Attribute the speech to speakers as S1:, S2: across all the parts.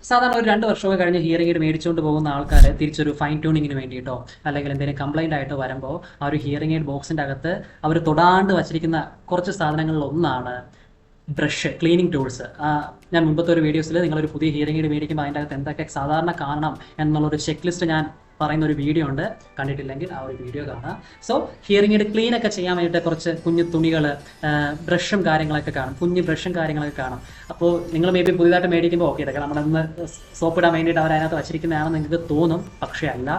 S1: സാധാരണ ഒരു 2 വർഷമൊക്കെ കഴിഞ്ഞ് ഹിയറിംഗ് എയ്ഡ് മേടിച്ചുകൊണ്ട് പോകുന്ന ആൾക്കാർ തിരിച്ചൊരു ഫൈൻ ട്യൂണിങ്ങിന് വേണ്ടിയിട്ടോ അല്ലെങ്കിൽ എന്തെങ്കിലും കംപ്ലൈൻ്റ് ആയിട്ടോ വരുമ്പോൾ ആ ഒരു ഹിയറിംഗ് എയ്ഡ് ബോക്സിൻ്റെ അകത്ത് അവർ തൊടാണ്ട് വച്ചിരിക്കുന്ന കുറച്ച് സാധനങ്ങളിൽ ഒന്നാണ് ബ്രഷ്, ക്ലീനിങ് ടൂൾസ്. ഞാൻ മുമ്പത്തെ ഒരു വീഡിയോസിൽ നിങ്ങളൊരു പുതിയ ഹിയറിംഗ് എയ്ഡ് മേടിക്കുമ്പോൾ അതിൻ്റെ അകത്ത് എന്തൊക്കെ സാധാരണ കാണണം എന്നുള്ളൊരു ചെക്ക് ലിസ്റ്റ് ഞാൻ പറയുന്ന ഒരു വീഡിയോ ഉണ്ട്. കണ്ടിട്ടില്ലെങ്കിൽ ആ ഒരു വീഡിയോ കാണാം. സോ ഹിയറിംഗ് എയ്ഡ് ക്ലീൻ ഒക്കെ ചെയ്യാൻ വേണ്ടിയിട്ട് കുറച്ച് കുഞ്ഞു തുണികൾ, ബ്രഷും കാര്യങ്ങളൊക്കെ കാണും, കുഞ്ഞു ബ്രഷും കാര്യങ്ങളൊക്കെ കാണും. അപ്പോൾ നിങ്ങൾ മേ ബി പുതിയതായിട്ട് മേടിക്കുമ്പോൾ ഓക്കെ ഇതൊക്കെ നമ്മളൊന്ന് സോപ്പ് ഇടാൻ വേണ്ടിയിട്ട് അവർ അതിനകത്ത് വച്ചിരിക്കുന്നതാണെന്ന് നിങ്ങൾക്ക് തോന്നും. പക്ഷേ അല്ല,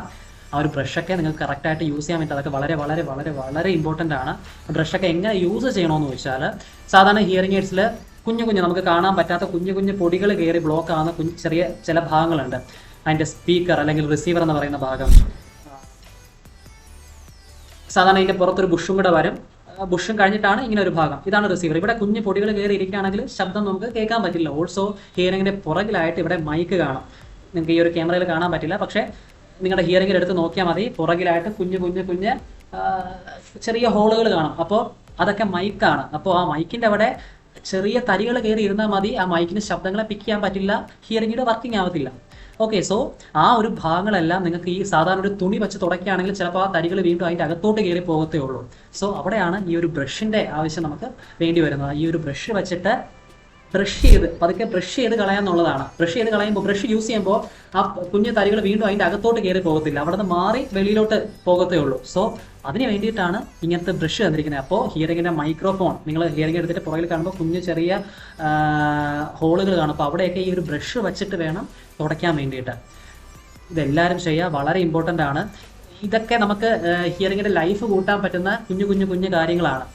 S1: ആ ഒരു ബ്രഷൊക്കെ നിങ്ങൾക്ക് കറക്റ്റായിട്ട് യൂസ് ചെയ്യാൻ വേണ്ടി അതൊക്കെ വളരെ വളരെ വളരെ വളരെ ഇമ്പോർട്ടൻ്റ് ആണ്. ബ്രഷൊക്കെ എങ്ങനെ യൂസ് ചെയ്യണമെന്ന് ചോദിച്ചാൽ, സാധാരണ ഹിയറിംഗ് എയ്ഡ്സിൽ കുഞ്ഞു നമുക്ക് കാണാൻ പറ്റാത്ത കുഞ്ഞു പൊടികൾ കയറി ബ്ലോക്ക് ആവുന്ന ചെറിയ ചില ഭാഗങ്ങളുണ്ട്. അതിൻ്റെ സ്പീക്കർ അല്ലെങ്കിൽ റിസീവർ എന്ന് പറയുന്ന ഭാഗം, സാധാരണ ഇതിൻ്റെ പുറത്തൊരു ബുഷും കൂടെ വരും. ബുഷും കഴിഞ്ഞിട്ടാണ് ഇങ്ങനെ ഒരു ഭാഗം, ഇതാണ് റിസീവർ. ഇവിടെ കുഞ്ഞു പൊടികൾ കയറി ഇരിക്കുകയാണെങ്കിൽ ശബ്ദം നമുക്ക് കേൾക്കാൻ പറ്റില്ല. ഓൾസോ ഹിയറിംഗിൻ്റെ പുറകിലായിട്ട് ഇവിടെ മൈക്ക് കാണാം. നിങ്ങൾക്ക് ഈ ഒരു ക്യാമറയിൽ കാണാൻ പറ്റില്ല, പക്ഷേ നിങ്ങളുടെ ഹിയറിംഗിൽ എടുത്ത് നോക്കിയാൽ മതി. പുറകിലായിട്ട് കുഞ്ഞ് ചെറിയ ഹോളുകൾ കാണാം. അപ്പോൾ അതൊക്കെ മൈക്കാണ്. അപ്പോൾ ആ മൈക്കിൻ്റെ അവിടെ ചെറിയ തരികൾ കയറി ഇരുന്നാൽ മതി. ആ മൈക്കിന് ശബ്ദങ്ങളെ പിക്ക് ചെയ്യാൻ പറ്റില്ല, ഹിയറിംഗിയുടെ വർക്കിംഗ് ആവത്തില്ല. ഓക്കെ, സോ ആ ഒരു ഭാഗങ്ങളെല്ലാം നിങ്ങൾക്ക് ഈ സാധാരണ ഒരു തുണി വെച്ച് തുടയ്ക്കുകയാണെങ്കിൽ ചിലപ്പോൾ ആ തരികൾ വീണ്ടും അതിൻ്റെ അകത്തോട്ട് കയറി പോകത്തേ ഉള്ളൂ. സോ അവിടെയാണ് ഈ ഒരു ബ്രഷിൻ്റെ ആവശ്യം നമുക്ക് വേണ്ടി വരുന്നത്. ഈ ഒരു ബ്രഷ് വെച്ചിട്ട് പതുക്കെ ബ്രഷ് ചെയ്ത് കളയാന്നുള്ളതാണ്. ബ്രഷ് ചെയ്ത് കളയുമ്പോൾ, ബ്രഷ് യൂസ് ചെയ്യുമ്പോൾ ആ കുഞ്ഞു തരികൾ വീണ്ടും അതിൻ്റെ അകത്തോട്ട് കയറി പോകത്തില്ല, അവിടെ നിന്ന് മാറി വെളിയിലോട്ട് പോകത്തേ ഉള്ളൂ. സോ അതിന് വേണ്ടിയിട്ടാണ് ഇങ്ങനത്തെ ബ്രഷ് തന്നിരിക്കുന്നത്. അപ്പോൾ ഹിയറിംഗിൻ്റെ മൈക്രോഫോൺ നിങ്ങൾ ഹിയറിംഗ് എടുത്തിട്ട് പുറകിൽ കാണുമ്പോൾ കുഞ്ഞു ചെറിയ ഹോളുകൾ കാണും. അപ്പോൾ അവിടെയൊക്കെ ഈ ഒരു ബ്രഷ് വെച്ചിട്ട് വേണം തുടയ്ക്കാൻ വേണ്ടിയിട്ട്. ഇതെല്ലാവരും ചെയ്യുക, വളരെ ഇമ്പോർട്ടൻ്റ് ആണ്. ഇതൊക്കെ നമുക്ക് ഹിയറിംഗിൻ്റെ ലൈഫ് കൂട്ടാൻ പറ്റുന്ന കുഞ്ഞു കാര്യങ്ങളാണ്.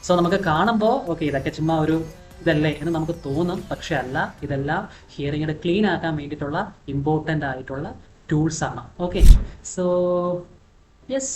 S1: സോ നമുക്ക് കാണുമ്പോൾ ഓക്കെ ഇതൊക്കെ ചുമ്മാ ഒരു ഇതല്ലേ എന്ന് നമുക്ക് തോന്നും, പക്ഷെ അല്ല. ഇതെല്ലാം ഹിയറിംഗ് ക്ലീൻ ആക്കാൻ വേണ്ടിയിട്ടുള്ള ഇമ്പോർട്ടൻ്റ് ആയിട്ടുള്ള ടൂൾസ് ആണ്. Okay, so yes.